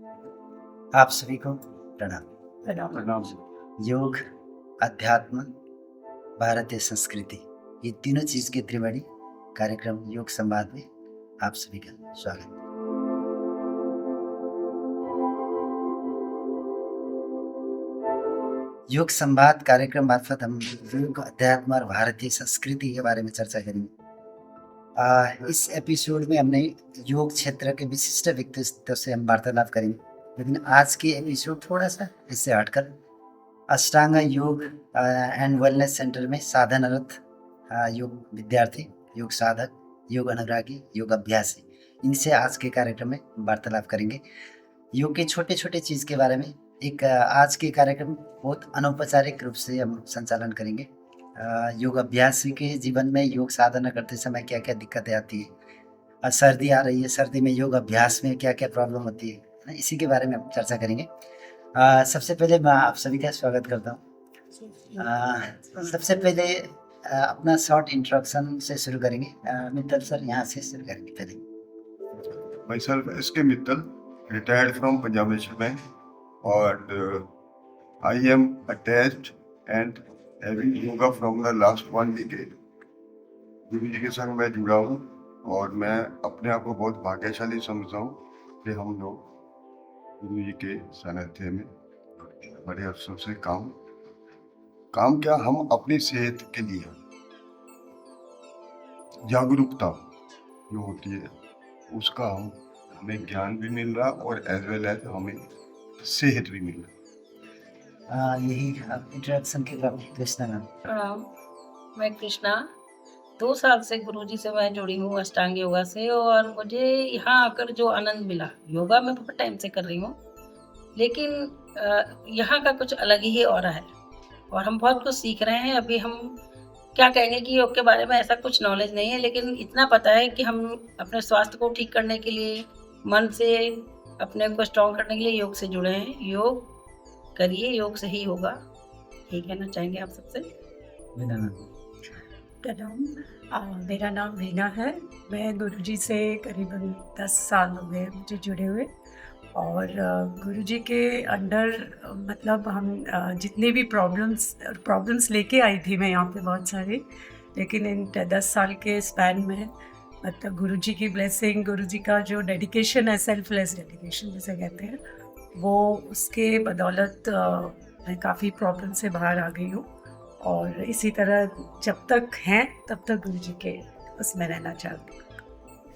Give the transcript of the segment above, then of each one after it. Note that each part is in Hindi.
आप सभी को प्रणाम। प्रणाम। योग, अध्यात्म, भारतीय संस्कृति, ये तीनों चीज के त्रिवेणी कार्यक्रम योग संवाद में आप सभी का स्वागत। योग संवाद कार्यक्रम मार्फत हम योग, अध्यात्म और भारतीय संस्कृति के बारे में चर्चा करेंगे। इस एपिसोड में हमने योग क्षेत्र के विशिष्ट व्यक्तित्व से हम वार्तालाप करेंगे, लेकिन आज की एपिसोड थोड़ा सा इससे हटकर अष्टांग योग एंड वेलनेस सेंटर में साधनरत योग विद्यार्थी, योग साधक, योग अनुरागी, योग अभ्यासी, इनसे आज के कार्यक्रम में वार्तालाप करेंगे। योग के छोटे छोटे चीज़ के बारे में एक आज के कार्यक्रम बहुत अनौपचारिक रूप से हम संचालन करेंगे। योग अभ्यासी के जीवन में योग साधना करते समय क्या क्या दिक्कतें आती है, सर्दी आ रही है, सर्दी में योग अभ्यास में क्या क्या प्रॉब्लम होती है ना, इसी के बारे में हम चर्चा करेंगे। सबसे पहले मैं आप सभी का स्वागत करता हूँ। सबसे पहले अपना शॉर्ट इंट्रोडक्शन से शुरू करेंगे। मित्तल सर, यहाँ से शुरू करेंगे पहले। Myself SK Mittal, retired from Punjab National Bank, और I am attached and having yoga from the last 1 decade. गुरु जी के संग मैं जुड़ा हूँ और मैं अपने आप को बहुत भाग्यशाली समझता हूँ कि हम लोग गुरु जी के सानिध्य में बड़े अफसर से काम क्या, हम अपनी सेहत के लिए जागरूकता जो होती है उसका हमें ज्ञान भी मिल रहा और एज वेल एज हमें सेहत भी मिल रहा। यही इंट्रोडक्शन के बाद कृष्णा मैम। प्रणाम, मैं कृष्णा 2 साल से गुरुजी से मैं जुड़ी हूँ अष्टांग योगा से, और मुझे यहाँ आकर जो आनंद मिला, योगा मैं बहुत टाइम से कर रही हूँ, लेकिन यहाँ का कुछ अलग ही ऑरा है और हम बहुत कुछ सीख रहे हैं। अभी हम क्या कहेंगे कि योग के बारे में ऐसा कुछ नॉलेज नहीं है, लेकिन इतना पता है कि हम अपने स्वास्थ्य को ठीक करने के लिए, मन से अपने को स्ट्रॉन्ग करने के लिए योग से जुड़े हैं। योग करिए, योग से ही होगा, यही कहना चाहेंगे आप सबसे। प्रणाम, मेरा नाम वीना है। मैं गुरुजी से करीबन 10 साल हो गए मुझे जुड़े हुए, और गुरुजी के अंडर मतलब हम जितने भी प्रॉब्लम्स लेके आई थी मैं यहाँ पे बहुत सारे, लेकिन इन 10 साल के स्पैन में मतलब गुरुजी की ब्लेसिंग, गुरुजी का जो डेडिकेशन है, सेल्फलेस डेडिकेशन जिसे कहते हैं, वो उसके बदौलत मैं काफ़ी प्रॉब्लम से बाहर आ गई हूँ, और इसी तरह जब तक हैं तब तक गुरुजी के उसमें रहना चाहती हूँ।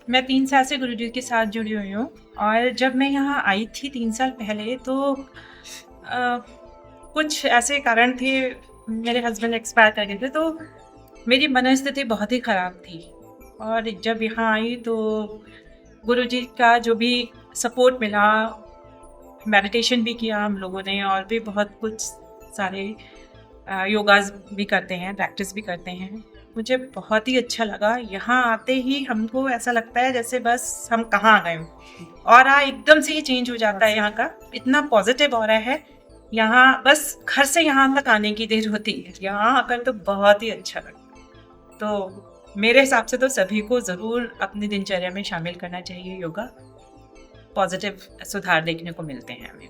मैं 3 साल से गुरुजी के साथ जुड़ी हुई हूँ, और जब मैं यहाँ आई थी 3 साल पहले तो कुछ ऐसे कारण थे, मेरे हस्बैंड एक्सपायर कर गए थे, तो मेरी मनस्थिति बहुत ही ख़राब थी। और जब यहाँ आई तो गुरुजी का जो भी सपोर्ट मिला, मेडिटेशन भी किया हम लोगों ने, और भी बहुत कुछ सारे योगाज भी करते हैं, प्रैक्टिस भी करते हैं। मुझे बहुत ही अच्छा लगा। यहाँ आते ही हमको ऐसा लगता है जैसे बस हम कहाँ आ गए हों, और एकदम से ही चेंज हो जाता है। यहाँ का इतना पॉजिटिव हो रहा है, यहाँ बस घर से यहाँ तक आने की देर होती है, यहाँ आकर तो बहुत ही अच्छा लगता। तो मेरे हिसाब से तो सभी को ज़रूर अपनी दिनचर्या में शामिल करना चाहिए योगा। पॉजिटिव सुधार देखने को मिलते हैं हमें।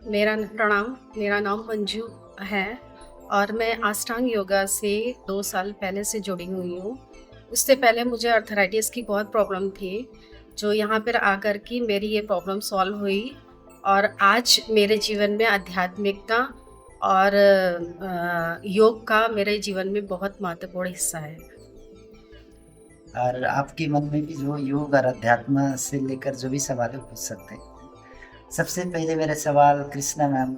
मेरा नाम मंजू है और मैं अष्टांग योगा से 2 साल पहले से जुड़ी हुई हूँ। उससे पहले मुझे अर्थराइटिस की बहुत प्रॉब्लम थी, जो यहाँ पर आकर की मेरी ये प्रॉब्लम सॉल्व हुई, और आज मेरे जीवन में आध्यात्मिकता और योग का मेरे जीवन में बहुत महत्वपूर्ण हिस्सा है। और आपके मन में भी जो योग और अध्यात्म से लेकर जो भी सवाल है पूछ सकते हैं। सबसे पहले मेरा सवाल कृष्णा मैम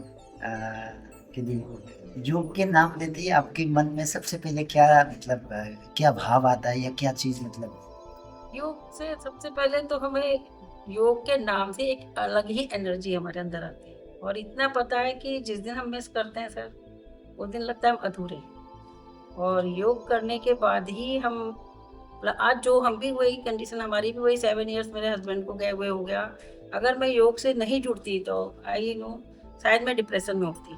के लिए, योग के नाम लेते ही आपके मन में सबसे पहले क्या मतलब क्या भाव आता है, या क्या चीज़ मतलब? योग से सबसे पहले तो हमें योग के नाम से एक अलग ही एनर्जी हमारे अंदर आती है, और इतना पता है कि जिस दिन हम मिस करते हैं सर, वो दिन लगता है हम अधूरे। और योग करने के बाद ही हम आज जो हम भी वही कंडीशन, हमारी भी वही 7 इयर्स मेरे हस्बैंड को गए हुए हो गया। अगर मैं योग से नहीं जुड़ती तो आई नो शायद मैं डिप्रेशन में होती।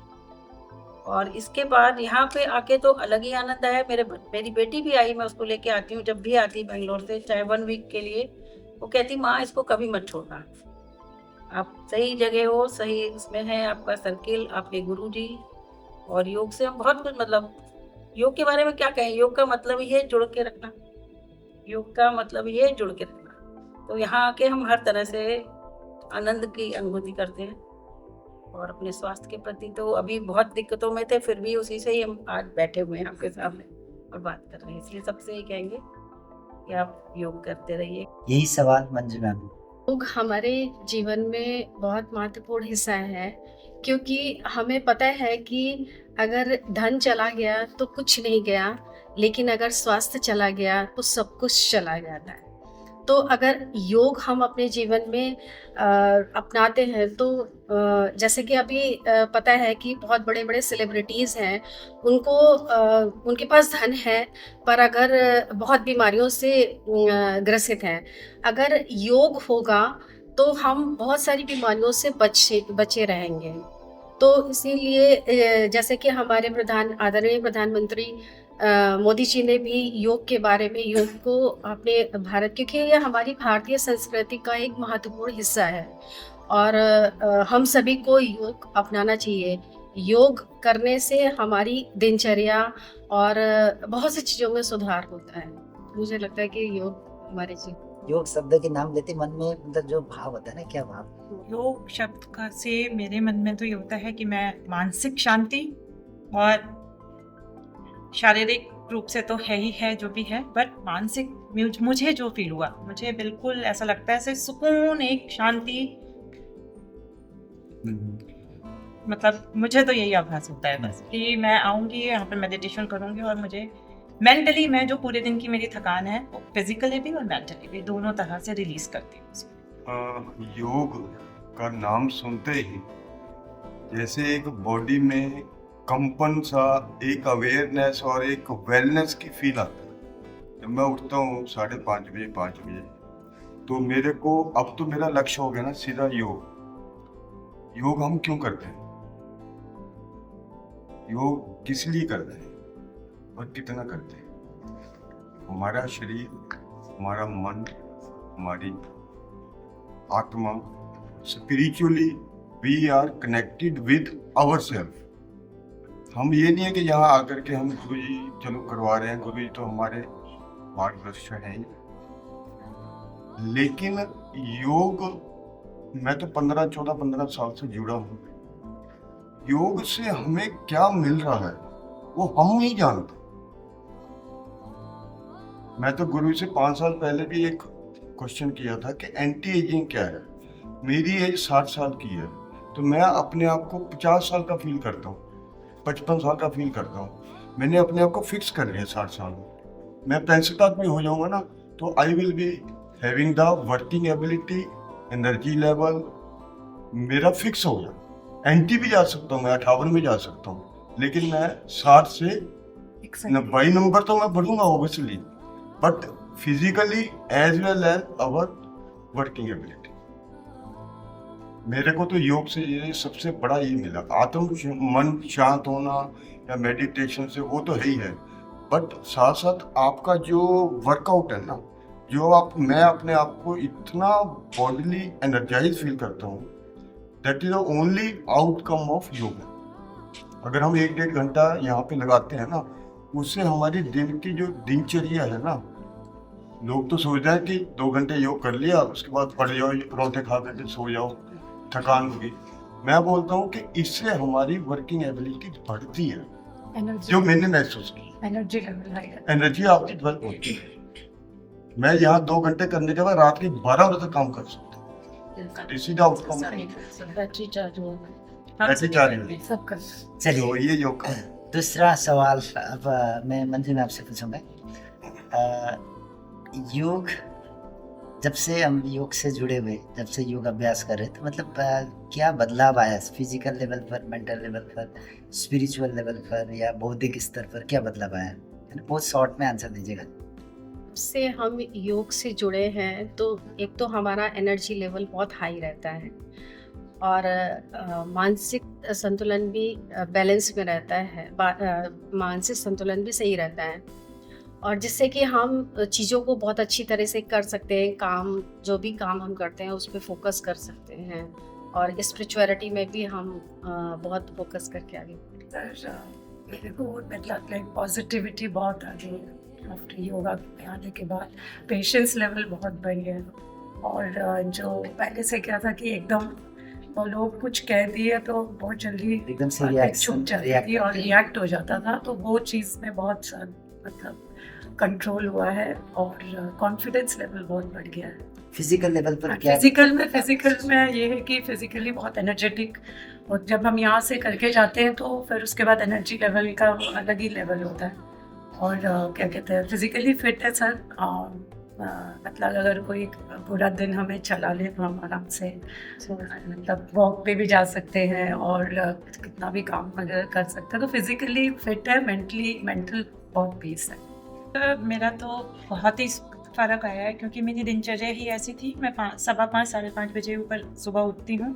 और इसके बाद यहाँ पे आके तो अलग ही आनंद आया। मेरी बेटी भी आई, मैं उसको लेके आती हूँ जब भी आती बेंगलोर से, चाहे 1 वीक के लिए, वो कहती माँ इसको कभी मत छोड़ना, आप सही जगह हो, सही इसमें है आपका सर्किल, आपके गुरुजी। और योग से हम बहुत कुछ मतलब योग के बारे में क्या कहें, योग का मतलब ही है जुड़ के रखना, योग का मतलब ही है जुड़ के रखना। तो यहाँ आके हम हर तरह से आनंद की अनुभूति करते हैं और अपने स्वास्थ्य के प्रति तो अभी बहुत दिक्कतों में थे, फिर भी उसी से ही हम आज बैठे हुए हैं आपके सामने और बात कर रहे हैं। इसलिए सबसे ये कहेंगे कि आप योग करते रहिए। यही सवाल मंजू मैम। योग हमारे जीवन में बहुत महत्वपूर्ण हिस्सा है, क्योंकि हमें पता है कि अगर धन चला गया तो कुछ नहीं गया, लेकिन अगर स्वास्थ्य चला गया तो सब कुछ चला जाता है। तो अगर योग हम अपने जीवन में अपनाते हैं तो जैसे कि अभी पता है कि बहुत बड़े बड़े सेलिब्रिटीज़ हैं, उनको उनके पास धन है पर अगर बहुत बीमारियों से ग्रसित हैं। अगर योग होगा तो हम बहुत सारी बीमारियों से बचे रहेंगे। तो इसीलिए जैसे कि हमारे आदरणीय प्रधानमंत्री मोदी जी ने भी योग के बारे में, योग को अपने भारत, क्योंकि यह हमारी भारतीय संस्कृति का एक महत्वपूर्ण हिस्सा है और हम सभी को योग अपनाना चाहिए। योग करने से हमारी दिनचर्या और बहुत सी चीज़ों में सुधार होता है। मुझे लगता है कि योग हमारे जीवन। योग शब्द के नाम लेते मन में मतलब जो भाव होता है ना, क्या भाव? योग शब्द का से मेरे मन में तो ये होता है कि मैं मानसिक शांति और शारीरिक रूप से तो है ही है जो भी है, बट मानसिक मुझे जो फील हुआ, मुझे बिल्कुल ऐसा लगता है ऐसे सुकून, एक शांति, मतलब मुझे तो यही आभास होता है बस कि मैं आऊँगी यहाँ पर मेडिटेशन करूँगी और मुझे मेंटली, मैं जो पूरे दिन की मेरी थकान है वो फिजिकली भी और मेंटली भी दोनों तरह से रिलीज करती हूँ। योग का नाम सुनते ही जैसे एक बॉडी में कंपन सा, एक अवेयरनेस और एक वेलनेस की फील आता है। जब मैं उठता हूँ 5:30 बजे 5 बजे, तो मेरे को अब तो मेरा लक्ष्य हो गया ना सीधा योग हम क्यों करते हैं, योग किस लिए करते हैं और कितना करते हैं। हमारा शरीर, हमारा मन, हमारी आत्मा, spiritually we are connected with our self. हम ये नहीं है कि यहाँ आकर के हम गुरु जी चलो करवा रहे हैं, गुरु जी तो हमारे मार्गदर्शक हैं, लेकिन योग मैं तो 15 साल से जुड़ा हूँ। योग से हमें क्या मिल रहा है वो हम नहीं जानते। मैं तो गुरु से 5 साल पहले भी एक क्वेश्चन किया था कि एंटी एजिंग क्या है। मेरी एज 60 साल की है, तो मैं अपने आप को 50 साल का फील करता हूँ, 55 साल का फील करता हूँ। मैंने अपने आप को फिक्स कर लिया 60 साल में। मैं 65 आदमी हो जाऊंगा ना तो I will be having the working ability, energy level मेरा फिक्स हो गया। एंटी भी जा सकता हूँ, मैं 58 में जा सकता हूँ, लेकिन मैं 60 से 90 नंबर तो मैं बढ़ूंगा obviously, but physically as well as our working ability. मेरे को तो योग से ये सबसे बड़ा ये मिला, मन शांत होना या मेडिटेशन से, वो तो है ही है, बट साथ साथ आपका जो वर्कआउट है ना, जो मैं अपने आप को इतना बॉडीली एनर्जाइज फील करता हूँ, that is the only outcome of yoga. अगर हम 1-1.5 घंटा यहाँ पे लगाते हैं ना, उससे हमारी दिन की जो दिनचर्या है ना, लोग तो सोचते हैं कि 2 घंटे योग कर लिया उसके बाद पड़ जाओ, परोठे खा करके सो जाओ, थकान होगी। मैं बोलता हूँ कि इससे हमारी वर्किंग एबिलिटी बढ़ती है, जो मैंने महसूस की। एनर्जी आपकी डेवलप होती है। मैं यहाँ 2 घंटे करने के बाद रात के 12 बजे तक काम कर सकता हूँ। इसी का आउटकम बैटरी चार्ज हो चलिए तो ये योग का दूसरा सवाल अब मैं मंजू में आपसे पूछूंगा। योग जब से हम योग से जुड़े हुए, जब से योग अभ्यास कर रहे, तो मतलब क्या बदलाव आया फिजिकल लेवल पर, मेंटल लेवल पर, स्पिरिचुअल लेवल पर या बौद्धिक स्तर पर, क्या बदलाव आया? बहुत शॉर्ट में आंसर दीजिएगा। से हम योग से जुड़े हैं तो एक तो हमारा एनर्जी लेवल बहुत हाई रहता है और मानसिक संतुलन भी बैलेंस में रहता है, मानसिक संतुलन भी सही रहता है और जिससे कि हम चीज़ों को बहुत अच्छी तरह से कर सकते हैं, काम जो भी काम हम करते हैं उस पे फोकस कर सकते हैं, और स्पिरिचुअलिटी में भी हम बहुत फोकस करके आगे सर मेरे को मतलब लाइक पॉजिटिविटी बहुत आ गई है आफ्टर योगा में आने के बाद। पेशेंस लेवल बहुत बढ़ गया है। और जो पहले से क्या था कि एकदम वो लोग कुछ कह दिए तो बहुत जल्दी एकदम से बातें reaction, छुप जाती react थी और करते हैं। रिएक्ट हो जाता था, तो वो चीज़ में बहुत सा मतलब कंट्रोल हुआ है और कॉन्फिडेंस लेवल बहुत बढ़ गया है। फिजिकल लेवल पर क्या फिजिकल में ये है कि फिजिकली बहुत एनर्जेटिक, और जब हम यहाँ से करके जाते हैं तो फिर उसके बाद एनर्जी लेवल का अलग ही लेवल होता है। और क्या कहते हैं, फिजिकली फिट है सर। मतलब अगर कोई पूरा दिन हमें चला ले तो हम आराम से मतलब वॉक पे भी जा सकते हैं और कितना भी काम वगैरह कर सकते हैं, तो फिजिकली फिट है। मेंटल बहुत पीस है। मेरा तो बहुत ही फ़र्क आया है, क्योंकि मेरी दिनचर्या ही ऐसी थी। मैं 5:15 साढ़े 5 बजे ऊपर सुबह उठती हूँ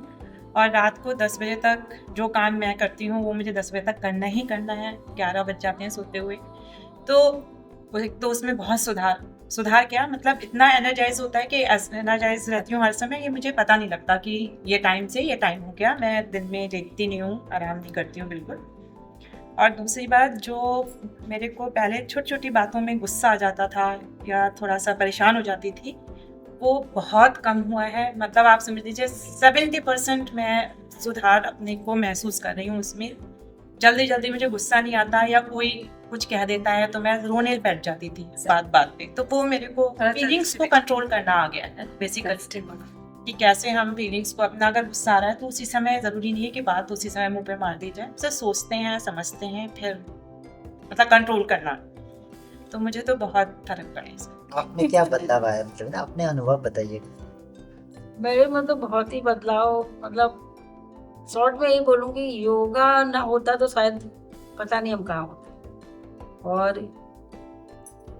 और रात को 10 बजे तक जो काम मैं करती हूँ वो मुझे 10 बजे तक करना ही करना है। 11 बज जाते हैं सोते हुए। तो उसमें बहुत सुधार क्या मतलब इतना एनर्जाइज होता है कि एनर्जाइज रहती हूँ हर समय। ये मुझे पता नहीं लगता कि ये टाइम से ये टाइम हो गया। मैं दिन में देखती नहीं हूँ, आराम नहीं करती हूँ बिल्कुल। और दूसरी बात, जो मेरे को पहले छोटी छोटी बातों में गुस्सा आ जाता था या थोड़ा सा परेशान हो जाती थी, वो बहुत कम हुआ है। मतलब आप समझ लीजिए 70% मैं सुधार अपने को महसूस कर रही हूँ उसमें। जल्दी मुझे गुस्सा नहीं आता, या कोई कुछ कह देता है तो मैं रोने बैठ जाती थी बात पे। तो वो मेरे को फीलिंग्स को कंट्रोल करना आ गया है बेसिकली, कि कैसे हम फीलिंग्स को अपना, अगर गुस्सा आ रहा है तो उसी समय, ज़रूरी नहीं है कि बात उसी समय मुंह पे मार दी जाए, उसे सोचते हैं, समझते हैं, फिर मतलब कंट्रोल करना। तो मुझे तो बहुत फर्क पड़ा है इसमें। आपने क्या बदलाव आया, मतलब ना अपने अनुभव बताइए। मेरे में तो बहुत ही बदलाव, मतलब शॉर्ट में यही बोलूँगी, योगा ना होता तो शायद पता नहीं हम कहाँ होते। और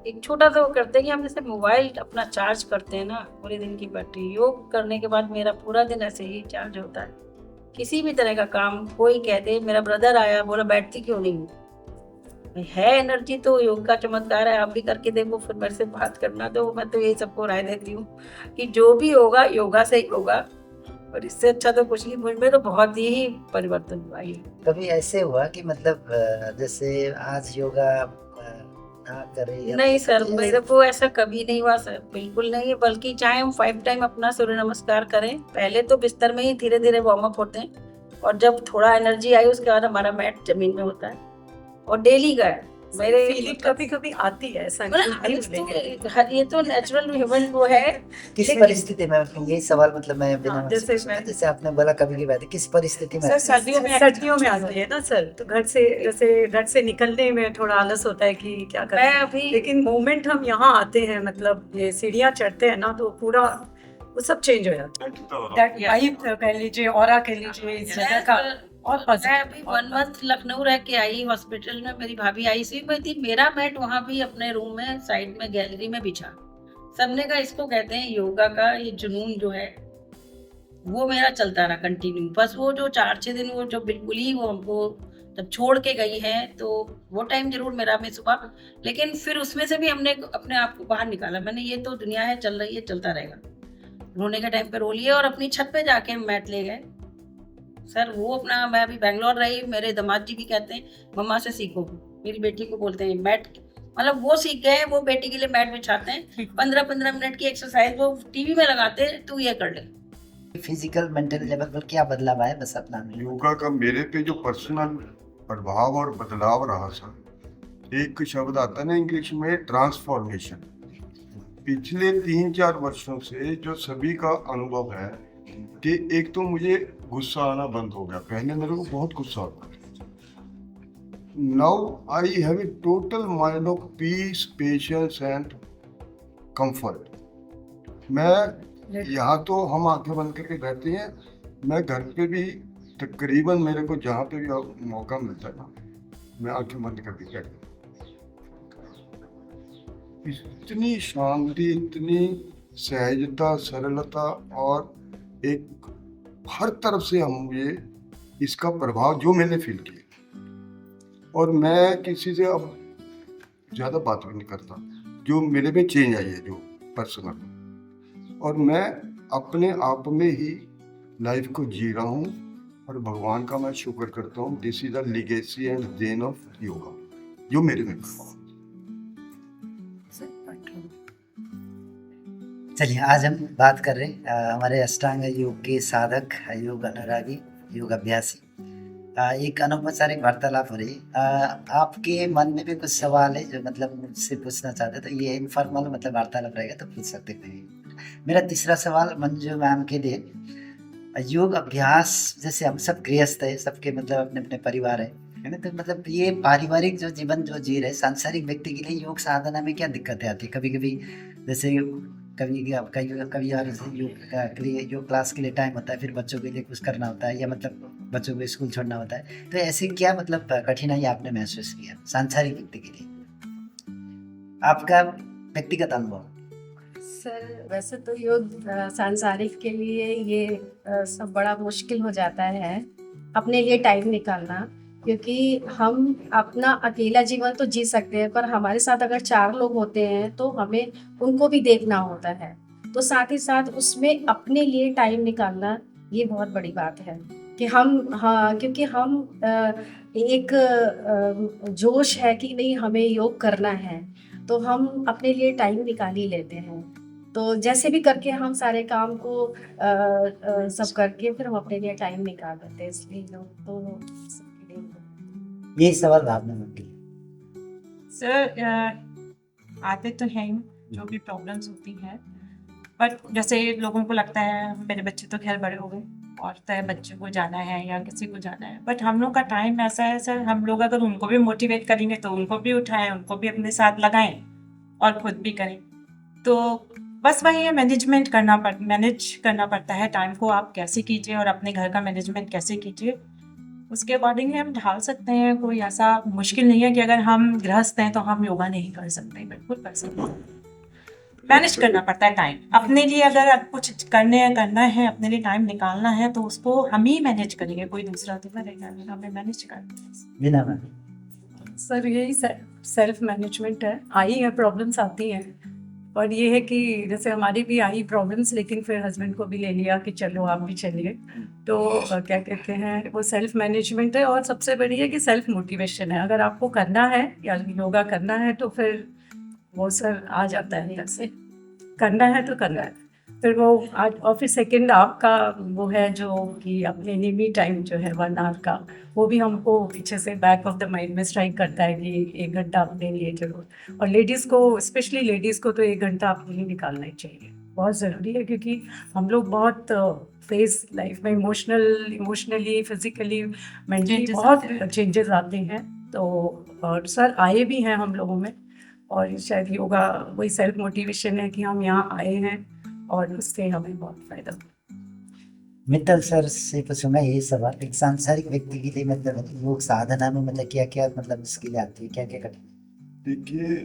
एक छोटा सा वो करते हैं कि हम जैसे मोबाइल अपना चार्ज करते हैं ना, पूरे दिन की बैटरी, योग करने के बाद मेरा पूरा दिन ऐसे ही चार्ज होता है। किसी भी तरह का काम कोई कह दे, मेरा ब्रदर आया बोला बैठती क्यों नहीं हूँ, है एनर्जी तो योग का चमत्कार है, आप भी करके देखो, फिर मेरे से बात करना। तो मैं तो यही सबको राय देती हूँ कि जो भी होगा योगा से ही होगा, और इससे अच्छा तो कुछ नहीं। मुझ में तो बहुत ही परिवर्तन हुआ है। कभी ऐसे हुआ कि मतलब जैसे आज योगा ना करें या नहीं सर, मेरे को ऐसा कभी नहीं हुआ सर, बिल्कुल नहीं। बल्कि चाहे हम 5 टाइम अपना सूर्य नमस्कार करें, पहले तो बिस्तर में ही धीरे धीरे वार्म अप होते हैं, और जब थोड़ा एनर्जी आई उसके बाद हमारा मैट जमीन में होता है, और डेली का है। मेरे फीलिंग कभी कभी आती है, ऐसा नहीं ये तो नेचुरल ह्यूमन वो है। किस लेकिन- परिस्थिति में, यही सवाल मतलब मैं बिना हाँ, जैसे जैसे आपने बोला कभी की बात है, किस परिस्थिति में सर सर्दियों में आती है ना सर, तो घर से निकलने में थोड़ा आलस होता है कि क्या करें। मैं अभी लेकिन मोमेंट हम यहाँ आते हैं, मतलब ये सीढ़ियाँ चढ़ते हैं ना, तो पूरा वो सब चेंज हो जाता है। वाइब कह लीजिए, ऑरा कह लीजिए इस जगह का। और मैं अभी 1 मंथ लखनऊ रह के आई, हॉस्पिटल में मेरी भाभी आईसीयू में थी। मेरा मैट वहाँ भी अपने रूम में साइड में गैलरी में बिछा। सबने कहा इसको कहते हैं योगा का ये जुनून जो है वो मेरा चलता रहा कंटिन्यू। बस वो जो 4-6 दिन वो जो बिल्कुल ही वो हमको जब छोड़ के गई है, तो वो टाइम जरूर मेरा मिस हुआ, लेकिन फिर उसमें से भी हमने अपने आप को बाहर निकाला। मैंने ये तो दुनिया है, चल रही है, चलता रहेगा। रोने के टाइम पे रो लिए, और अपनी छत पे जाके हम मैट ले गए सर। वो अपना, मैं अभी बैंगलोर रही, मेरे दामाद जी भी कहते हैं मम्मा से सीखो, मेरी बेटी को बोलते हैं मैट, मतलब वो सीख गए, वो बेटी के लिए मैट बिछाते हैं। 15-15 मिनट की एक्सरसाइज वो टीवी में लगाते हैं, तू ये कर ले। फिजिकल मेंटल लेवल पर क्या बदलाव आया, बस अपना योगा का मेरे पे जो पर्सनल प्रभाव और बदलाव रहा सर, एक शब्द आता है ना इंग्लिश में, ट्रांसफॉर्मेशन। पिछले 3-4 वर्षों से जो सभी का अनुभव है कि एक तो मुझे गुस्सा आना बंद हो गया। पहले मेरे को बहुत गुस्सा आता था। Now I have a total mind of peace, patience and comfort. मैं यहाँ तो हम आंखें बंद करके बैठते हैं, मैं घर पे भी तकरीबन मेरे को जहाँ पे भी मौका मिलता है ना, मैं आंखें बंद करके बैठता हूँ। इतनी शांति, इतनी सहजता, सरलता, और एक हर तरफ से हम ये इसका प्रभाव जो मैंने फील किया। और मैं किसी से अब ज़्यादा बात भी नहीं करता। जो मेरे में चेंज आई है जो पर्सनल, और मैं अपने आप में ही लाइफ को जी रहा हूँ और भगवान का मैं शुक्र करता हूँ। This is the legacy and then of yoga जो मेरे में है। चलिए, आज हम बात कर रहे हैं हमारे अष्टांग योग के साधक, योग अनुरागी, योग अभ्यासी। एक अनौपचारिक वार्तालाप हो रही है। आपके मन में भी कुछ सवाल है जो मतलब मुझसे पूछना चाहते, तो ये इनफॉर्मल मतलब वार्तालाप रहेगा, तो पूछ सकते हैं। मेरा तीसरा सवाल मंजू मैम के लिए, योग अभ्यास जैसे हम सब गृहस्थ है, सबके मतलब अपने अपने परिवार है ना, तो मतलब ये पारिवारिक जो जीवन जो जी रहे सांसारिक व्यक्ति के लिए योग साधना में क्या दिक्कतें आती है? कभी कभी जैसे कभी और योग क्लास के लिए टाइम होता है, फिर बच्चों के लिए कुछ करना होता है, या मतलब बच्चों को स्कूल छोड़ना होता है, तो ऐसे क्या मतलब कठिनाई आपने महसूस किया सांसारिक व्यक्ति के लिए? आपका व्यक्तिगत अनुभव। सर वैसे तो योग सांसारिक के लिए ये सब बड़ा मुश्किल हो जाता है अपने लिए टाइम निकालना, क्योंकि हम अपना अकेला जीवन तो जी सकते हैं, पर हमारे साथ अगर 4 लोग होते हैं तो हमें उनको भी देखना होता है। तो साथ ही साथ उसमें अपने लिए टाइम निकालना ये बहुत बड़ी बात है कि हम, हाँ, क्योंकि हम एक जोश है कि नहीं हमें योग करना है, तो हम अपने लिए टाइम निकाल ही लेते हैं। तो जैसे भी करके हम सारे काम को सब करके फिर हम अपने लिए टाइम निकाल लेते हैं, इसलिए योग तो सबके लिए। यही सवाल भावना में की। सर आते तो हैं जो भी प्रॉब्लम्स होती हैं, बट जैसे लोगों को लगता है मेरे बच्चे तो खैर बड़े हो गए और तय बच्चे को जाना है या किसी को जाना है, बट हम लोग का टाइम ऐसा है सर, हम लोग अगर उनको भी मोटिवेट करेंगे तो उनको भी उठाएं, उनको भी अपने साथ लगाएं और खुद भी करें। तो बस वही है, मैनेज करना पड़ता है टाइम को, आप कैसे कीजिए और अपने घर का मैनेजमेंट कैसे कीजिए, उसके अकॉर्डिंगली हम ढाल सकते हैं। कोई ऐसा मुश्किल नहीं है कि अगर हम गृहस्थ हैं तो हम योगा नहीं कर सकते, बिल्कुल कर सकते हैं। मैनेज करना पड़ता है टाइम अपने लिए, अगर कुछ करना है अपने लिए टाइम निकालना है तो उसको हम ही मैनेज करेंगे, कोई दूसरा तो करेगा नहीं, हमें मैनेज करना है। बिना मैम, सर यही सेल्फ मैनेजमेंट है। आई है प्रॉब्लम्स आती हैं, और ये है कि जैसे हमारी भी आई प्रॉब्लम्स, लेकिन फिर हस्बैंड को भी ले लिया कि चलो आप भी चलिए, तो क्या कहते हैं, वो सेल्फ मैनेजमेंट है। और सबसे बड़ी है कि सेल्फ मोटिवेशन है। अगर आपको करना है या योगा करना है तो फिर वो सर आ जाता है, अंदर से करना है तो करना है। फिर वो आज, और फिर सेकेंड आपका वो है जो कि अपने नियमित टाइम जो है 1 आवर का, वो भी हमको पीछे से बैक ऑफ द माइंड में स्ट्राइक करता है कि 1 घंटा अपने लिए जरूर। और लेडीज़ को, स्पेशली लेडीज़ को तो 1 घंटा अपने लिए निकालना ही चाहिए, बहुत ज़रूरी है, क्योंकि हम लोग बहुत फेस लाइफ में इमोशनली, फिजिकली, मेंटली बहुत चेंजेस आते हैं। तो और सर आए भी हैं हम लोगों में, और शायद योगा वही सेल्फ मोटिवेशन है कि हम यहाँ आए हैं और उससे हमें बहुत फायदा हुआ। मित्तल सर से पूछूंगा यही सवाल, एक सांसारिक व्यक्ति के लिए मतलब योग साधना में मतलब क्या क्या मतलब मुश्किलें आती है, क्या क्या कठिनाई? देखिए,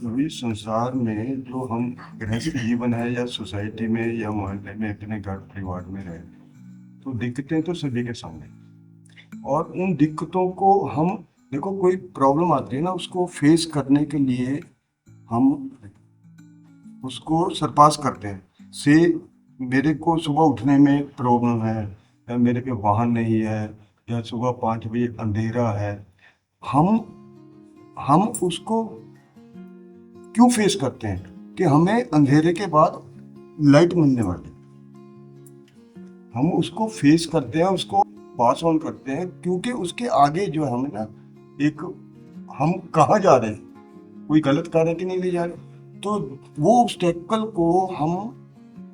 अभी संसार में जो हम गृहस्थ जीवन है या सोसाइटी में या मोहल्ले में अपने घर परिवार में रहे, तो दिक्कतें तो सभी के सामने, और उन दिक्कतों को हम, देखो कोई प्रॉब्लम आती है ना, उसको फेस करने के लिए हम उसको सरपास करते हैं। से मेरे को सुबह उठने में प्रॉब्लम है, या मेरे पे वाहन नहीं है, या सुबह 5 बजे अंधेरा है, हम उसको क्यों फेस करते हैं कि हमें अंधेरे के बाद लाइट मिलने वाली, हम उसको फेस करते हैं, उसको पास ऑन करते हैं, क्योंकि उसके आगे जो हमें ना एक, हम कहाँ जा रहे हैं, कोई गलत कार्य के नहीं ले जा रहे, तो वो ऑब्स्टेकल को हम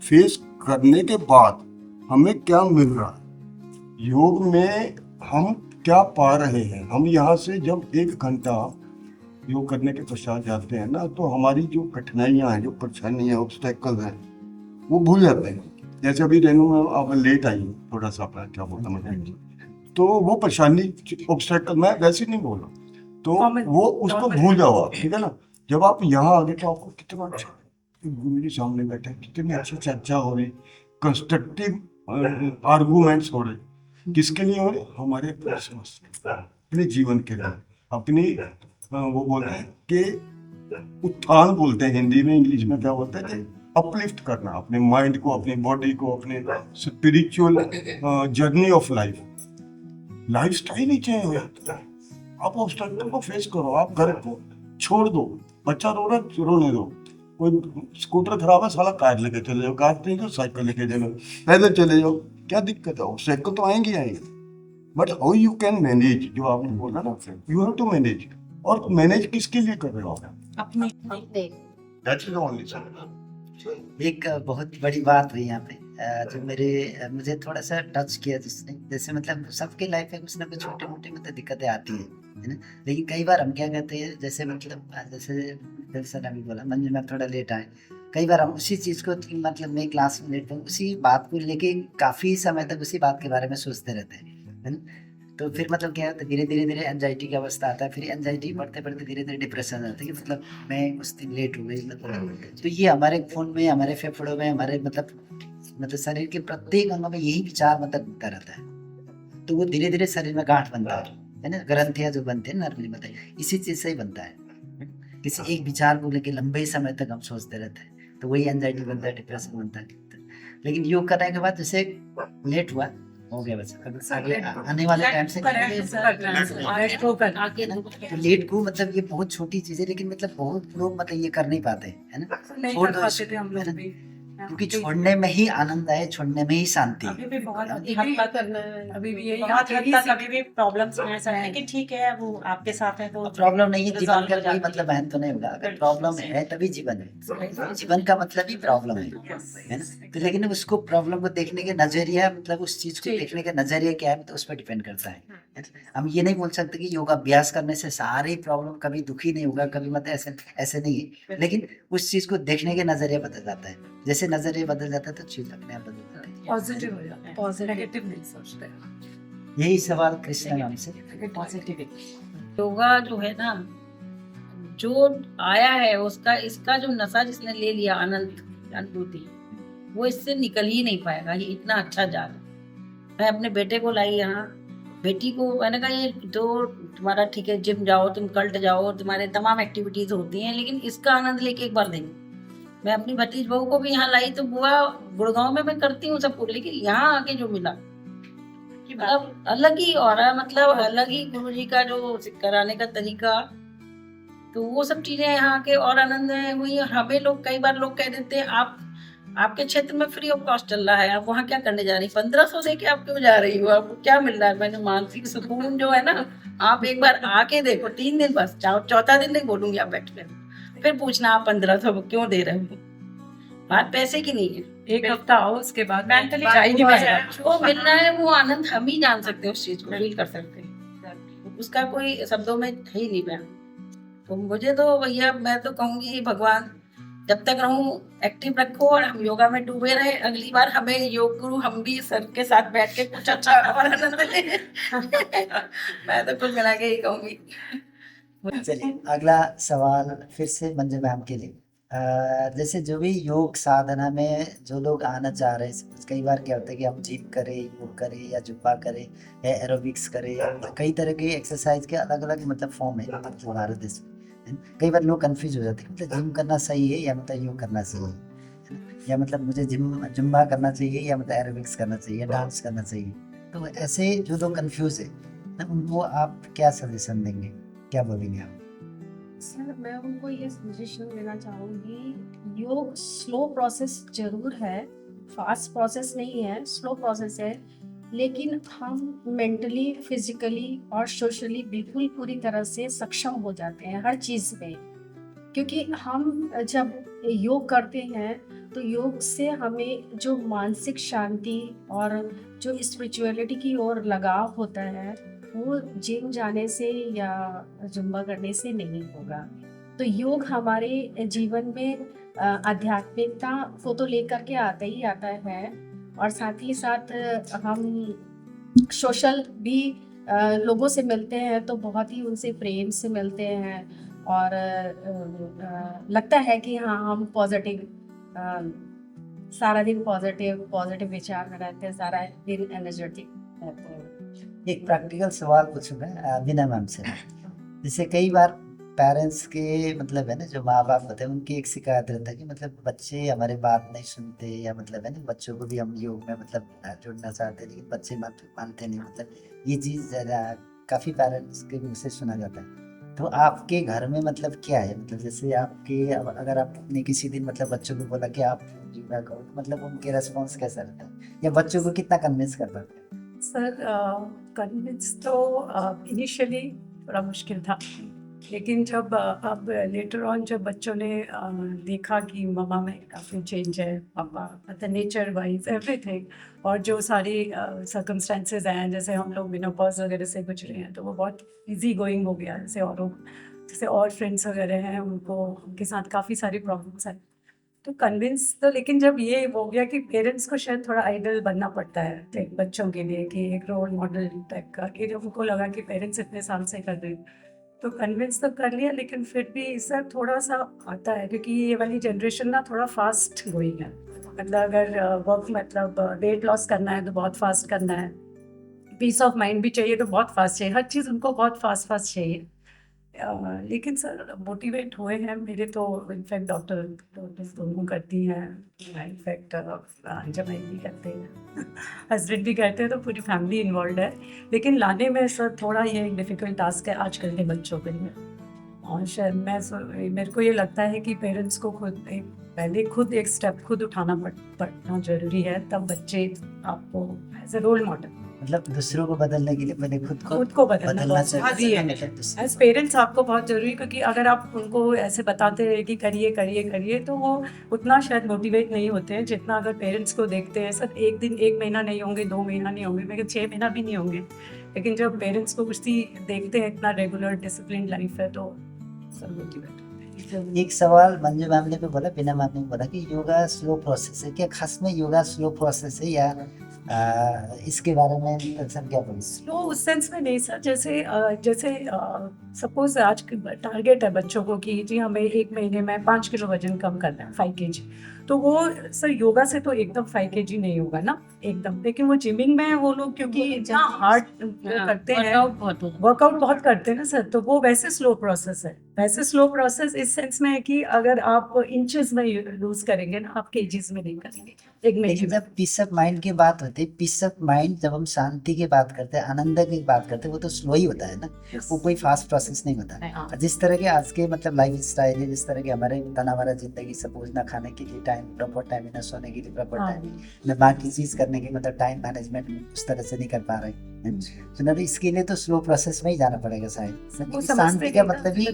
फेस करने के बाद हमें क्या मिल रहा है, योग में हम क्या पा रहे हैं। हम यहाँ से जब 1 घंटा योग करने के पश्चात जाते हैं ना, तो हमारी जो कठिनाइयाँ हैं, जो परेशानियाँ, ऑब्स्टेकल हैं, वो भूल जाते हैं। जैसे अभी रेनू में आप लेट आई, थोड़ा सा अपना क्या बोलता मुझे, तो वो परेशानी, ऑब्स्टेकल, मैं वैसे नहीं बोल रहा, तो वो उसको भूल जाओ आप, ठीक है ना। जब आप यहाँ आ गए तो आपको कितना अच्छा, गुरु जी सामने बैठे, कितनी अच्छी चर्चा हो रही, कंस्ट्रक्टिव आर्गूमेंट्स हो रहे, किसके लिए हो रहे, हमारे अपने जीवन के लिए, अपनी वो बोलते हैं कि उत्थान बोलते हैं हिंदी में, इंग्लिश में क्या बोलते हैं कि अपलिफ्ट करना अपने माइंड को, अपनी बॉडी को, अपने spiritual journey of life. Life style he change हो जाता है। आप ऑब्स्टेकल को फेस करो, आप घर को छोड़ दो, बच्चा रो रहा है रोने दो, कोई स्कूटर खराब है साला कार लेके चले जाओ, कार नहीं तो साइकिल लेके चलो, पैदल चले जाओ, क्या दिक्कत है? ऑब्स्टेकल तो आएंगे आएंगे, but how you can manage, जो आपने बोला ना, यू हैव टू मैनेज। और मैनेज किसके लिए कर रहे हो आप? अपने दैट इज ओनली सर। एक बहुत बड़ी बात हुई यहाँ पे, जो मुझे थोड़ा सा टच किया जिसने, जैसे मतलब सबके लाइफ में कुछ ना कुछ छोटे मोटे मतलब दिक्कतें आती है ना। लेकिन कई बार हम क्या कहते हैं, जैसे मतलब जैसे सर अभी बोला मंजू मैम थोड़ा लेट आए, कई बार हम उसी चीज़ को मतलब मैं क्लास में लेट हूँ, उसी बात को लेके काफ़ी समय तक उसी बात के बारे में सोचते रहते हैं, है ना। तो फिर मतलब क्या होता है, धीरे धीरे धीरे एंजाइटी का अवस्था आता है, फिर एंजाइटी बढ़ते बढ़ते धीरे धीरे डिप्रेशन आता है कि मतलब मैं उस दिन लेट हो गई मतलब। तो ये हमारे खून में, हमारे फेफड़ों में, हमारे मतलब शरीर के प्रत्येक अंग में यही विचार मतलब घूमता रहता है। तो वो धीरे धीरे शरीर में गांठ बनता है ना, ग्रंथियाँ जो बनते हैं नर्मली बताइए, इसी चीज़ से ही बनता है। किसी एक विचार को लेकर लंबे समय तक हम सोचते रहते हैं, तो वही एंजाइटी बनता है, डिप्रेशन बनता है। लेकिन योग करने के बाद जैसे लेट हुआ, हो गया बस, आगे आने वाले टाइम से तो लेट को मतलब ये बहुत छोटी चीज है, लेकिन मतलब बहुत लोग मतलब ये कर नहीं पाते, है ना। छोड़ दो इसको, क्योंकि छोड़ने में ही आनंद है, छोड़ने में ही शांति है। अभी भी बहुत हद तक अभी भी बहुत हद तक अभी भी प्रॉब्लम्स में ऐसा है कि ठीक है वो आपके साथ है तो प्रॉब्लम नहीं है, जीवन का कोई मतलब बहन तो नहीं होगा। अगर प्रॉब्लम है तभी जीवन है, जीवन का मतलब ही प्रॉब्लम है ना। तो लेकिन उसको प्रॉब्लम को देखने के नजरिया, मतलब उस चीज को देखने का नजरिया क्या है, तो उस पर डिपेंड करता है। हम ये नहीं बोल सकते कि योगा अभ्यास करने से सारी प्रॉब्लम कभी दुखी नहीं होगा, कभी मतलब ऐसे नहीं है, लेकिन उस चीज को देखने के नजरिया बदल जाता है। जैसे नजरिया बदल जाता है तो चीज अपने आप बदल जाती है, पॉजिटिव हो जाता है, पॉजिटिव नेगेटिव नहीं सोचते हैं। यही सवाल कृष्णा नाम से। पॉजिटिव योगा जो है ना, जो आया है उसका, इसका जो नशा जिसने ले लिया, आनंद अनुभूति, वो इससे निकल ही नहीं पाएगा। ये इतना अच्छा जाल। मैं अपने बेटे को लाई यहाँ, बेटी को मैंने कहा ये जो तुम्हारा ठीक है, जिम जाओ, तुम कल्ट जाओ, तुम्हारे तमाम एक्टिविटीज होती हैं, लेकिन इसका आनंद लेके एक बार देंगे। मैं अपनी भतीज बहू को भी यहाँ लाई, तो बुआ गुड़गांव में मैं करती हूँ सबको, लेकिन यहाँ आके जो मिला मतलब अलग ही, और मतलब अलग ही गुरु जी का जो कराने का तरीका, तो वो सब चीजें यहाँ के और आनंद है हुई। और हमें लोग, कई बार लोग कह देते हैं आपके क्षेत्र में फ्री ऑफ कॉस्ट चल रहा है, आप वहाँ क्या करने जा रही, 1500 दे के आप क्यों जा रही हो, आपको क्या मिल रहा है? मैंने मानसिक सुकून जो है ना, आप एक बार आके देखो, 3 दिन बस, चौथा दिन नहीं बोलूंगी आप बैठ कर, फिर पूछना आप 1500 क्यों दे रहे हो। बात पैसे की नहीं है, एक हफ्ता आओ, उसके बाद मेंटली जो मिल रहा है वो आनंद हम ही जान सकते हैं, उस चीज को फील कर सकते हैं, उसका कोई शब्दों में है ही नहीं बयान। तो मुझे तो भैया, मैं तो कहूंगी भगवान जब तक रहूं एक्टिव रखो, और हम योगा में डूबे रहे। अगली बार हमें योग गुरु हम भी सर के साथ बैठ के कुछ अच्छा और आनंद ले। मैं तो कुल मिला के ही कहूंगी। चलिए अगला सवाल फिर से मंजू मैम के लिए। जैसे जो भी योग साधना में जो लोग आना चाह रहे हैं, कई बार क्या होता है कि हम जिम करें, योग करें, या जुम्बा करें, या एरोबिक्स करें, या कई तरह के एक्सरसाइज के अलग अलग मतलब फॉर्म है मतलब भारत देश में। कई बार लोग कंफ्यूज हो जाते हैं, मतलब जिम करना सही है या मतलब योग करना सही है, या मतलब मुझे जुम्बा करना चाहिए या मतलब एरोबिक्स करना चाहिए, या डांस करना चाहिए। तो ऐसे जो लोग कंफ्यूज है उनको आप क्या सजेशन देंगे, क्या बोलेंगे आप? सर, मैं उनको ये सजेशन देना चाहूँगी, योग स्लो प्रोसेस जरूर है, फास्ट प्रोसेस नहीं है, स्लो प्रोसेस है, लेकिन हम मेंटली, फिजिकली और सोशली बिल्कुल पूरी तरह से सक्षम हो जाते हैं हर चीज़ में। क्योंकि हम जब योग करते हैं तो योग से हमें जो मानसिक शांति और जो स्पिरिचुअलिटी की ओर लगाव होता है, वो जिम जाने से या जुम्बा करने से नहीं होगा। तो योग हमारे जीवन में आध्यात्मिकता को तो लेकर के आता ही आता है, और साथ ही साथ हम सोशल भी लोगों से मिलते हैं तो बहुत ही उनसे प्रेम से मिलते हैं, और लगता है कि हाँ हम पॉजिटिव, सारा दिन पॉजिटिव विचार में रहते हैं, सारा दिन एनर्जेटिक रहते हैं। एक प्रैक्टिकल सवाल पूछूंगा बिना मैम से। जैसे कई बार पेरेंट्स के मतलब है ना, जो माँ बाप होते हैं उनकी एक शिकायत रहता है कि मतलब बच्चे हमारे बात नहीं सुनते, या मतलब है ना बच्चों को भी हम योग में मतलब जोड़ना चाहते हैं लेकिन बच्चे मानते नहीं, मतलब ये चीज़ काफ़ी पेरेंट्स के मुँह से सुना जाता है। तो आपके घर में मतलब क्या है, मतलब जैसे आपके अगर आपने किसी दिन मतलब बच्चों को बोला कि आप योगा करो, तो मतलब उनके रेस्पॉन्स कैसा रहता है, या बच्चों को कितना कन्विंस कर पाते हैं? सर कन्विंस तो इनिशियली थोड़ा मुश्किल था, लेकिन जब अब लेटर ऑन जब बच्चों ने देखा कि मम्मा में काफ़ी चेंज है, पापा मतलब नेचर वाइज एवरीथिंग, और जो सारी सर्कमस्टेंसेज हैं, जैसे हम लोग मेनोपॉज वगैरह से गुजरे हैं, तो वो बहुत इजी गोइंग हो गया। जैसे और फ्रेंड्स वगैरह हैं, उनके साथ काफ़ी सारी प्रॉब्लम्स हैं, तो कन्विंस तो, लेकिन जब ये हो गया कि पेरेंट्स को शायद थोड़ा आइडल बनना पड़ता है लाइक बच्चों के लिए, कि एक रोल मॉडल टाइप का, कि जब उनको लगा कि पेरेंट्स इतने साल से कर रहे हैं, तो कन्विंस तो कर लिया, लेकिन फिर भी सर थोड़ा सा आता है, क्योंकि ये वाली जनरेशन ना थोड़ा फास्ट गोइंग है। मतलब अगर वर्क मतलब वेट लॉस करना है तो बहुत फास्ट करना है, पीस ऑफ माइंड भी चाहिए तो बहुत फास्ट चाहिए, हर चीज़ उनको बहुत फास्ट फास्ट चाहिए। लेकिन सर मोटिवेट हुए हैं मेरे तो, इनफैक्ट डॉक्टर दोनों करती हैं, इनफैक्ट जमाई भी करते हैं हस्बैंड भी करते हैं, तो पूरी फैमिली इन्वॉल्व है। लेकिन लाने में सर थोड़ा ये एक डिफ़िकल्ट टास्क है आजकल के बच्चों के लिए, और शायद मेरे को ये लगता है कि पेरेंट्स को पहले खुद एक स्टेप खुद उठाना पड़ना ज़रूरी है, तब बच्चे आपको एज ए रोल मॉडल, मतलब दूसरों को बदलने के लिए पहले खुद को बदलना बहुत चाहिए। ज़रूरी है। एज पेरेंट्स आपको बहुत ज़रूरी है, क्योंकि अगर आप उनको ऐसे बताते रहे कि करिए करिए करिए, तो वो उतना शायद मोटिवेट नहीं होते हैं जितना अगर पेरेंट्स को देखते हैं। सर एक दिन 1 महीना नहीं होंगे, 2 महीना नहीं होंगे, मेरे 6 महीना भी नहीं होंगे, लेकिन जब पेरेंट्स को कुछ देखते हैं, इतना रेगुलर डिसिप्लिन लाइफ है, तो सर मोटिवेट। एक सवाल मंजू मैम ने भी बोला, बिना मैम ने भी बोला कि योगा स्लो प्रोसेस है, क्या खास में योगा स्लो प्रोसेस है, या इसके बारे में सर क्या बोलें? स्लो उस सेंस में नहीं सर, जैसे सपोज आज टारगेट है बच्चों को कि जी हमें 1 महीने में 5 किलो वजन कम करना है, 5 kg, तो वो सर योगा से तो एकदम 5 kg नहीं होगा ना एकदम, लेकिन वो जिमिंग में वो लोग क्योंकि इतना हार्ड करते हैं, वर्कआउट बहुत करते हैं ना सर, तो वो वैसे स्लो प्रोसेस है। वैसे स्लो प्रोसेस इस सेंस में है कि अगर आप इंचेस में लूज करेंगे ना, आप केजीज में नहीं करेंगे एक महीने लेकिन में। जब पीस ऑफ माइंड की बात होती है, पीस ऑफ माइंड जब हम शांति की बात करते हैं, आनंद की बात करते हैं, वो तो स्लो ही होता है ना, वो कोई फास्ट प्रोसेस नहीं होता है। हाँ। जिस तरह के आज के मतलब लाइफ स्टाइल है, जिस तरह के हमारे तनावारा जिंदगी, सपोज ना खाने के लिए टाइम, प्रॉपर टाइम, ना सोने के लिए प्रॉपर टाइम, ना बाकी चीज करने के मतलब टाइम मैनेजमेंट उस तरह से नहीं कर पा रहे हैं, तो ना, तो इसके लिए तो स्लो प्रोसेस में ही जाना पड़ेगा शायद। शांति का मतलब ही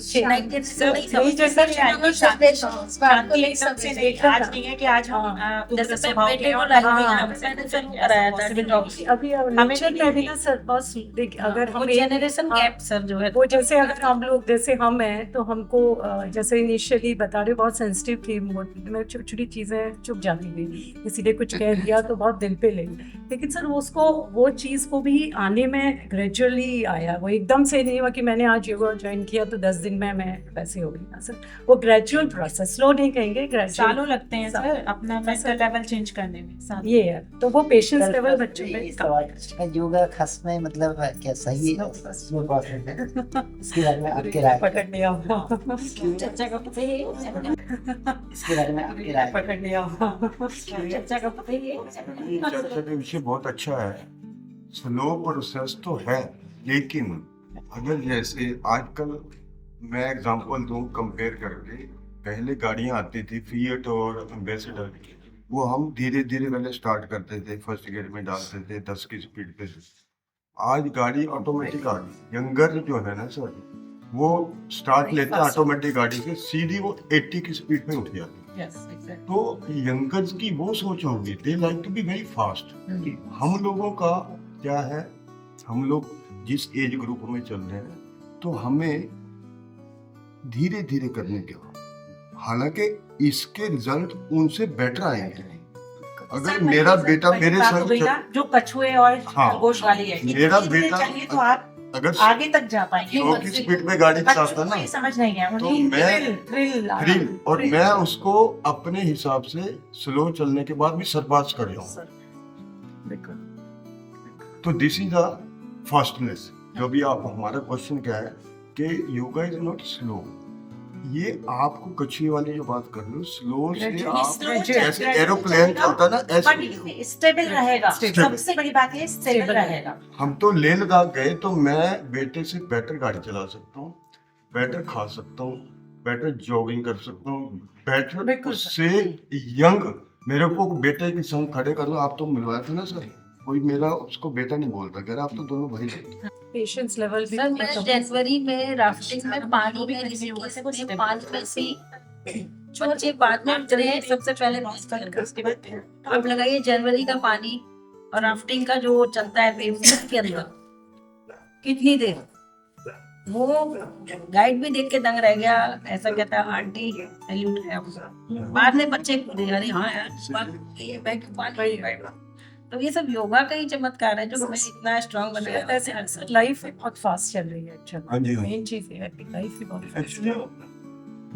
अगर हम जनरेशन गैप सर जो है, वो जैसे अगर हम लोग जैसे हम हैं, तो हमको जैसे इनिशियली बता रहे बहुत सेंसिटिव थी, मैं छोटी छोटी चीज़ें चुप जाती थी, किसी ने कुछ कह दिया तो बहुत दिल पे ले, लेकिन सर उसको वो चीज़ को भी आने में ग्रेजुअली आया, वो एकदम से नहीं हुआ कि मैंने आज योगा ज्वाइन किया तो 10 दिन में मैं वैसे हो गई ना सर, वो ग्रेजुअल प्रोसेस, स्लो नहीं कहेंगे, ग्रेजुअल सालों लगते हैं सर अपना मेंटल लेवल चेंज करने में। ये है, तो वो पेशेंस लेवल बच्चों में योगा खास में मतलब क्या सही है, स्लो प्रोसेस है, इसके बारे में आपकी राय, पकड़ लिया चर्चा करते हैं, इसके बारे में आपकी राय? पकड़ लिया चर्चा करते हैं। चर्चा का विषय बहुत अच्छा है, स्लो प्रोसेस तो है, लेकिन अगर जैसे आजकल मैं एग्जांपल दूं कंपेयर करके, पहले गाड़ियां आती थी फिएट और एम्बेसडर, वो हम धीरे धीरे पहले स्टार्ट करते थे, फर्स्ट गियर में डालते थे 10 की स्पीड पे। आज गाड़ी ऑटोमेटिक आ गई, यंगर जो है ना सर, वो स्टार्ट लेते हैं ऑटोमेटिक गाड़ी से, सीधी वो 80 की स्पीड में उठ जाती है। तो यंगर्स की वो सोच होगी, they like to be very fast. हम लोगों का क्या है, हम लोग जिस एज ग्रुप में चल रहे हैं, तो हमें धीरे धीरे करने के बाद, हालांकि इसके रिजल्ट उनसे बेटर आएंगे। अगर मेरा बेटा मेरे साथ जो कछुए और खरगोश वाली है, मेरा बेटा चाहिए तो आप अगर आगे तक जा पाएंगे। 100 की स्पीड में गाड़ी चलाता ना, समझ नहीं गया, तो मैं थ्रिल, और मैं उसको अपने हिसाब से स्लो चलने के बाद भी सरपास कर जाऊँ। तो दिस इज द फास्टनेस। जो भी आप, हमारा क्वेश्चन क्या है कि योगा इज नॉट स्लो। ये आपको कछुए वाली जो बात कर लो, स्लो से आप जैसे एरोप्लेन चलता ना ऐसे स्टेबल रहेगा। Stable. सबसे बड़ी बात है स्टेबल रहेगा। हम तो लेह लद्दाख गए तो मैं बेटे से बेटर गाड़ी चला सकता हूँ, बेटर खा सकता हूँ, बेटर जॉगिंग कर सकता हूँ, बेटर बिल्कुल उससे यंग। मेरे को बेटे के संग खड़े कर लो, आप तो मिलवाए थे ना सर, कोई मेरा उसको बेटा नहीं बोलता, कह रहा आप तो दोनों भाई थे। पेशेंस लेवल भी सर मैं जनवरी में राफ्टिंग में पानी में ऋषिकेश में 5 में से बच्चे बाद में उतरे, सबसे पहले उसके बाद अब लगाइए जनवरी का पानी और राफ्टिंग का जो चलता है पेमेंट के अंदर कितनी देर, वो गाइड भी देख के दंग रह गया, ऐसा कहता आंटी सैल्यूट है आपको। बाद में बच्चे कूदे, अरे हाँ यार ये बैग पानी है। तो ये सब योगा का ही चमत्कार है जो हमें इतना स्ट्रांग बनाया। ऐसे लाइफ बहुत फास्ट चल रही है एक्चुअली। हाँ जी, हाँ। मेन चीज ये है कि लाइफ ही बहुत fast एक्चुअली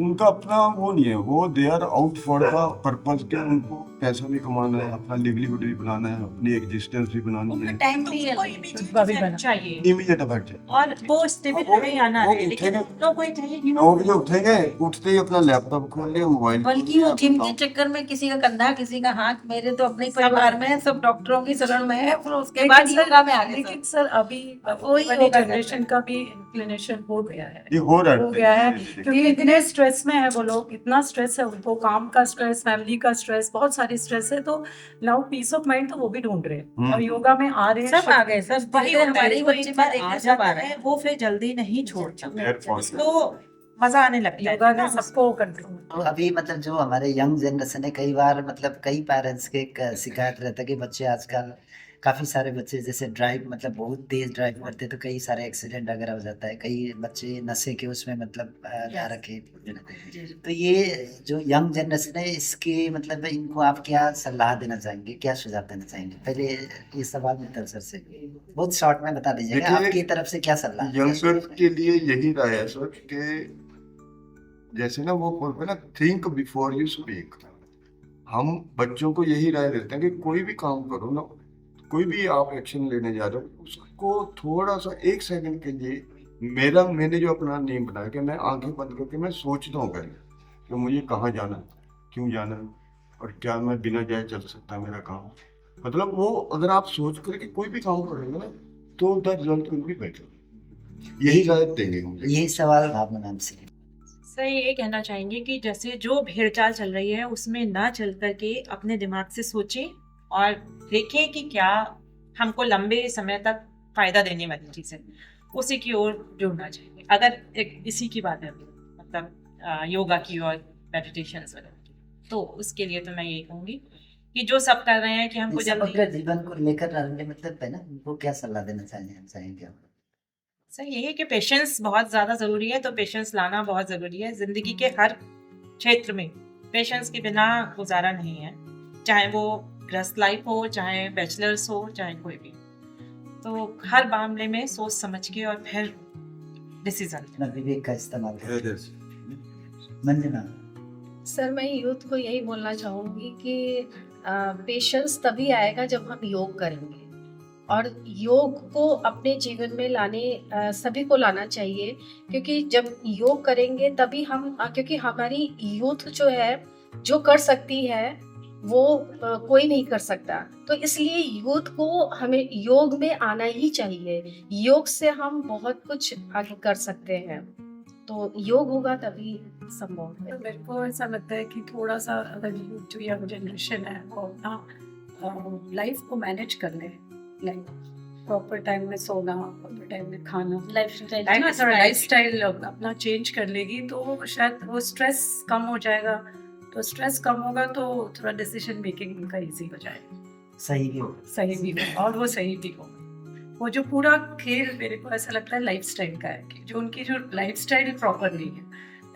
उनका अपना वो नहीं है, वो they are out for the purpose के, उनको पैसा भी कमाना है, अपना लिवलीहुड भी बनाना है, अपनी एग्जिस्टेंस भी बनानी है, टाइम भी है कोई भी चीज भी बना। चाहिए इमीडिएट इफेक्ट है। और वो स्टेबल वो- रहे या ना वो रहे, लेकिन उठेगा। तो कोई चाहिए। लोग जो उठेंगे, उठते ही अपना लैपटॉप खोल लिया, मोबाइल बल्कि वो जिम के चक्कर में किसी का कंधा किसी का हाथ, मेरे तो अपने ही परिवार में है, सब डॉक्टरों की शरण में है, फिर उसके बाद योगा में आ गए। लेकिन सर अभी वही वाली योगा जनरेशन का भी इंक्लिनेशन हो गया है, ये हो रहा हो गया है क्योंकि इतने स्ट्रेस में है वो लोग, इतना स्ट्रेस है उनको, काम का स्ट्रेस, फैमिली का स्ट्रेस, बहुत सारी स्ट्रेस है। तो नाउ पीस ऑफ माइंड तो वो भी ढूंढ रहे हैं और योगा में आ रहे हैं। सब आ गए सर, वही धीरे-धीरे होता है, हमारे जो बच्चे एक भी बार देखने आ सब जाता आ रहे है हैं। वो फिर जल्दी नहीं छोड़ता, Therefore, उसको मजा आने लगता है। योगा ने सबको कंट्रोल। तो अभी मतलब जो हमारे यंग जनरेशन है, कई बार मतलब कई पेरेंट्स के शिकायत रहता है कि बच्चे आजकल काफ़ी सारे बच्चे जैसे ड्राइव मतलब बहुत तेज ड्राइव करते हैं तो कई सारे एक्सीडेंट वगैरह हो जाता है, कई बच्चे नशे के उसमें मतलब ना रखे। तो ये जो यंग जनरेशन है इसके मतलब इनको आप क्या सलाह देना चाहेंगे, क्या सुझाव देना चाहेंगे? पहले ये सवाल मित्तल सर से बहुत शॉर्ट में बता दीजिएगा, देखिए, आपकी तरफ से क्या सलाह है? यंगर के लिए यही राय है सर कि जैसे ना वो बोलते हैं ना, थिंक बिफोर यू स्पीक। हम बच्चों को यही राय देते हैं कि कोई भी काम करो ना, कोई भी आप एक्शन लेने जा रहे हो, उसको थोड़ा सा 1 सेकंड के लिए मैंने जो अपना नियम बनाया कि मैं आंखें बंद करके मैं सोचता हूँ पहले कि मुझे कहाँ जाना है, क्यों जाना है, और क्या मैं बिना जाए चल सकता है मेरा काम। मतलब वो अगर आप सोच करके कोई भी काम करोगे ना तो the result will be better. यही राय देंगे मुझे। यही सवाल भावना मैम से। सर ये कहना चाहेंगे कि जैसे जो भेड़चाल चल रही है उसमें ना चल करके अपने दिमाग से सोचें और देखें कि क्या हमको लंबे समय तक फायदा देने वाली चीज़ है, उसी की ओर जुड़ना चाहिए। अगर एक इसी की बात है मतलब योगा की और मेडिटेशन वगैरह की, तो उसके लिए तो मैं यही कहूँगी कि जो सब कर रहे हैं कि हमको जल्दी समग्र जीवन को लेकर रहने मतलब है ना, उनको क्या सलाह देना चाहेंगे आप? सर यही है कि पेशेंस बहुत ज़्यादा ज़रूरी है, तो पेशेंस लाना बहुत ज़रूरी है। ज़िंदगी के हर क्षेत्र में पेशेंस के बिना गुजारा नहीं है, चाहे वो गृहस्थ लाइफ हो, चाहे बैचलर्स हो, चाहे कोई भी। तो हर मामले में सोच समझ के और फिर डिसीजन। अपना विवेक का इस्तेमाल करें। मंजना, सर मैं यूथ को यही बोलना चाहूँगी कि पेशेंस तभी आएगा जब हम योग करेंगे, और योग को अपने जीवन में सभी को लाना चाहिए, क्योंकि जब योग करेंगे तभी हम क्योंकि हमारी यूथ जो है जो कर सकती है वो कोई नहीं कर सकता, तो इसलिए यूथ को हमें योग में आना ही चाहिए। योग से हम बहुत कुछ आगे कर सकते हैं, तो योग होगा तभी संभव है। तो मेरे को ऐसा लगता है कि थोड़ा सा अगर जो यंग जनरेशन है वो अपना लाइफ को मैनेज कर ले, लाइक प्रॉपर टाइम में सोना, प्रॉपर टाइम में खाना, लाइफ स्टाइल अपना चेंज कर लेगी तो शायद वो स्ट्रेस कम हो जाएगा। तो स्ट्रेस कम होगा तो थोड़ा डिसीजन मेकिंग उनका इजी हो जाएगा, सही भी हो। सही भी हो और वो सही भी हो। वो जो पूरा खेल मेरे को ऐसा लगता है लाइफस्टाइल का है कि जो उनकी जो लाइफस्टाइल प्रॉपर नहीं है,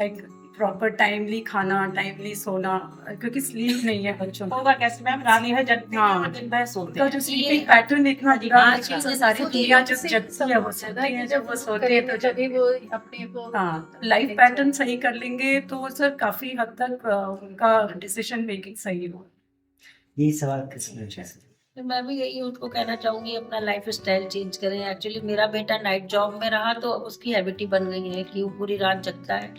लाइक प्रॉपर टाइमली खाना, टाइमली सोना, क्योंकि स्लीप नहीं है बच्चों को। होगा कैसे मैम, रात भर जगते हाँ। हैं, दिन भर सोते का हैं। जो स्लीपिंग पैटर्न इतना आज दिमाग की सारी दुनिया जब जगती है वो सोती है, जब वो सोते हैं तो जब वो अपने को हाँ लाइफ पैटर्न सही कर लेंगे तो सर काफी हद तक उनका डिसीजन मेकिंग सही हो। यही सवाल किसने पूछा? तो मैं भी यही उसको कहना चाहूँगी, अपना लाइफ स्टाइल चेंज करें। एक्चुअली मेरा बेटा नाइट जॉब में रहा तो अब उसकी हैबिट ही बन गई है कि वो पूरी रात जगता है।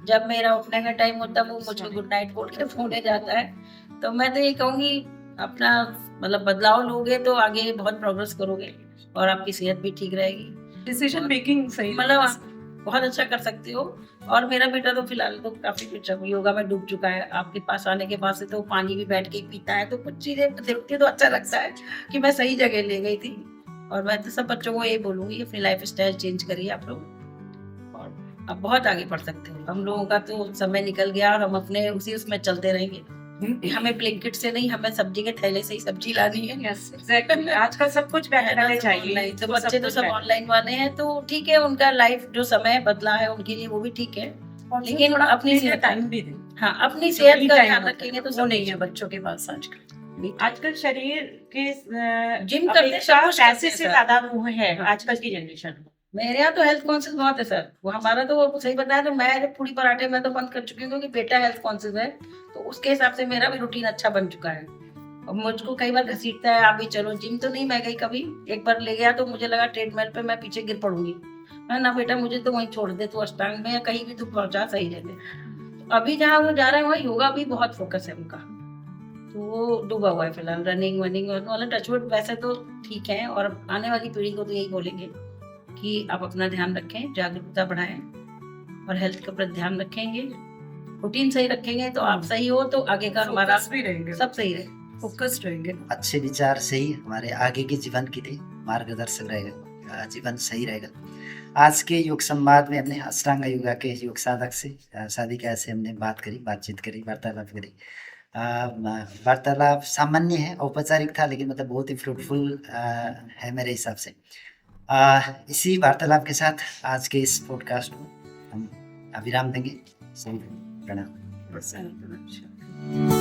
जब मेरा उठने का टाइम होता है वो मुझको गुड नाइट बोल के सोने जाता है। तो मैं तो ये कहूँगी, अपना मतलब बदलाव लोगे तो आगे बहुत प्रोग्रेस करोगे और आपकी सेहत भी ठीक रहेगी। डिसीजन मेकिंग सही मतलब आप बहुत अच्छा कर सकते हो। और मेरा बेटा तो फिलहाल तो काफी कुछ योगा में डूब चुका है। आपके पास आने के बाद से तो पानी भी बैठ के ही पीता है, तो कुछ चीजें देखते तो अच्छा लगता है कि मैं सही जगह ले गई थी। और मैं तो सब बच्चों को यही बोलूंगी, अपनी लाइफ स्टाइल चेंज करिए आप लोग और आप बहुत आगे बढ़ सकते हो। हम लोगों का तो समय निकल गया और हम अपने उसी उसमें चलते रहेंगे। हमें ब्लिंकिट से नहीं, हमें सब्जी के थैले से ही सब्जी लानी है। यस एग्जैक्टली, आजकल सब कुछ बैठे रहना चाहिए। नहीं तो बच्चे तो सब ऑनलाइन वाले हैं, तो ठीक है, उनका लाइफ जो समय बदला है उनके लिए वो भी ठीक है, लेकिन अपनी सेहत टाइम भी दें। हाँ अपनी सेहत का time ध्यान होता है, रखेंगे तो वो सब नहीं कुछ है बच्चों के पास आजकल। आजकल शरीर के जिम करते अपेक्षा सब कुछ करते पैसे हैं से सर। ज्यादा वो है आजकल की जनरेशन में। मेरे यहाँ तो हेल्थ कॉन्शियस बहुत है सर। वो हमारा तो सही बताया, तो मैं जब पूरी पराठे में तो बंद कर चुकी हूँ क्योंकि बेटा हेल्थ कॉन्शियस है, तो उसके हिसाब से मेरा भी रूटीन अच्छा बन चुका है। और मुझको कई बार घसीटता है, आप भी चलो जिम। तो नहीं मैं गई कभी, एक बार ले गया तो मुझे लगा ट्रेडमिल पे मैं पीछे गिर पड़ूंगी। मैं ना बेटा मुझे तो वहीं छोड़ दे, तू अष्टांग में या कहीं भी तू पहुंचा सही रहते। तो अभी जहाँ वो जा रहे हैं वहाँ योगा भी बहुत फोकस है उनका, तो वो डूबा हुआ है फिलहाल रनिंग वनिंग वाला। टचवुड वैसे तो ठीक है। और आने वाली पीढ़ी को तो यही बोलेंगे कि आप अपना ध्यान रखें, जागरूकता बढ़ाएं और हेल्थ का प्रति ध्यान रखेंगे, रूटीन सही रखेंगे तो आप सही हो, तो आगे का हमारा भी रहेंगे, सब सही रहे। फोकस्ड रहेंगे। अच्छे विचार से ही हमारे आगे के जीवन के लिए मार्गदर्शन रहेगा, जीवन सही रहेगा। आज के योग संवाद में हमने अष्टांग योगा के योग साधक से साधिका से हमने बातचीत करी, वार्तालाप करी। वार्तालाप सामान्य है, औपचारिक था, लेकिन मतलब बहुत ही फ्रूटफुल है मेरे हिसाब से। इसी वार्तालाप के साथ आज के इस पॉडकास्ट को हम विराम देंगे। सही, प्रणाम। बस